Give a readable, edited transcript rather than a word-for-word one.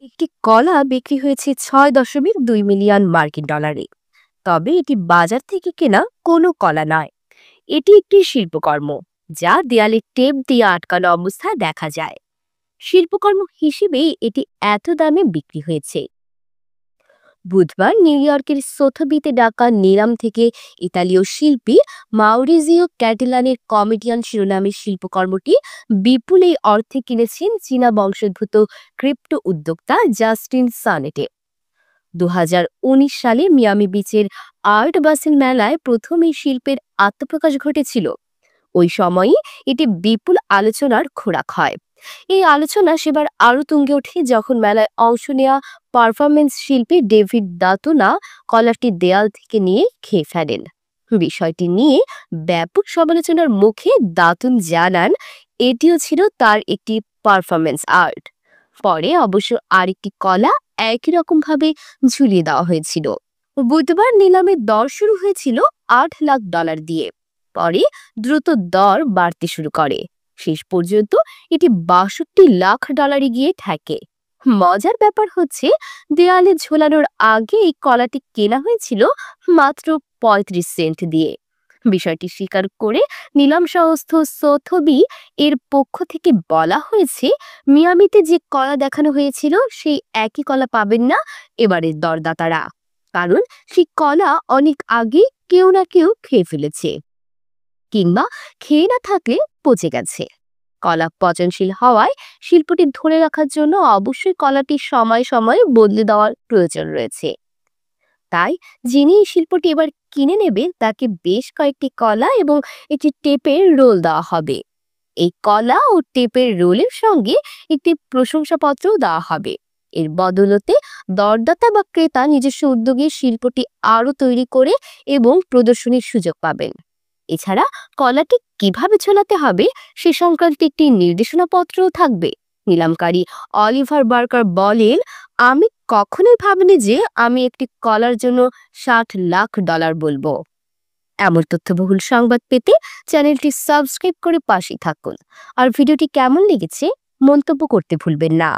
একটি কলা বিক্রি হয়েছে ৬.২ মিলিয়ন মার্কিন ডলারে। তবে এটি বাজার থেকে কেনা কোনো কলা নয়। এটি একটি শিল্পকর্ম, যা দেয়ালে টেপ দিয়ে আটকানো অবস্থায় দেখা যায়। শিল্পকর্ম হিসেবেই এটি এত দামে বিক্রি হয়েছে। বুধবার নিউ ইয়র্কের সোথবিতে ডাকা নিলাম থেকে ইতালীয় শিল্পী মাউরিজিও ক্যাটেলানের কমেডিয়ান শিরোনামের শিল্পকর্মটি বিপুল এই অর্থে কিনেছেন চীনা বংশোদ্ভূত ক্রিপ্টো উদ্যোক্তা জাস্টিন সানেটে। ২০১৯ সালে মিয়ামি বিচের আর্ট বাসেল মেলায় প্রথম এই শিল্পের আত্মপ্রকাশ ঘটেছিল। ওই সময়ই এটি বিপুল আলোচনার খোরাক হয়। এই আলোচনা সেবার আরো তুঙ্গে ওঠে যখন মেলায় অংশ নেওয়া পারফরমেন্স শিল্পী ডেভিড দাতুনা কলারটি দেয়াল থেকে নিয়ে খেয়ে ফেলেন। বিষয়টি নিয়ে ব্যাপক সমালোচনার মুখে দাতুন জানান এটিও ছিল তার একটি পারফরমেন্স আর্ট। পরে অবশ্য আরেকটি কলা একই রকম ভাবে ঝুলিয়ে দেওয়া হয়েছিল। বুধবার নিলামের দর শুরু হয়েছিল $৮ লাখ দিয়ে। পরে দ্রুত দর বাড়তে শুরু করে। শেষ পর্যন্ত এটি $৬২ লাখ গিয়ে ঠেকে। মজার ব্যাপার হচ্ছে, দেয়ালে ঝোলানোর আগে এই কলাটি কেনা হয়েছিল মাত্র ৩৫ সেন্ট দিয়ে। বিষয়টি স্বীকার করে নিলাম সংস্থা সোথবি এর পক্ষ থেকে বলা হয়েছে, মিয়ামিতে যে কলা দেখানো হয়েছিল সেই একই কলা পাবেন না এবারের দরদাতারা, কারণ সেই কলা অনেক আগে কেউ না কেউ খেয়ে ফেলেছে, কিংবা খেয়ে না থাকলে পচে গেছে। কলা পচনশীল হওয়ায় শিল্পটি ধরে রাখার জন্য অবশ্যই কলাটি সময় সময় বদলে দেওয়ার প্রয়োজন রয়েছে। তাই যিনি এই শিল্পটি এবার কিনে নেবে তাকে বেশ কয়েকটি কলা এবং একটি টেপের রোল দেওয়া হবে। এই কলা ও টেপের রোলের সঙ্গে একটি প্রশংসাপত্রও দেওয়া হবে। এর বদলতে দরদাতা বা ক্রেতা নিজস্ব উদ্যোগে শিল্পটি আরো তৈরি করে এবং প্রদর্শনীর সুযোগ পাবেন। এছাড়া কলাটি কিভাবে ঝোলাতে হবে সে সংক্রান্ত একটি নির্দেশনাপত্রও থাকবে। নিলামকারী অলিভার বার্কার বলেন, আমি কখনোই ভাবিনি যে আমি একটি কলার জন্য $৬০ লাখ বলবো। এমন তথ্যবহুল সংবাদ পেতে চ্যানেলটি সাবস্ক্রাইব করে পাশেই থাকুন। আর ভিডিওটি কেমন লেগেছে মন্তব্য করতে ভুলবেন না।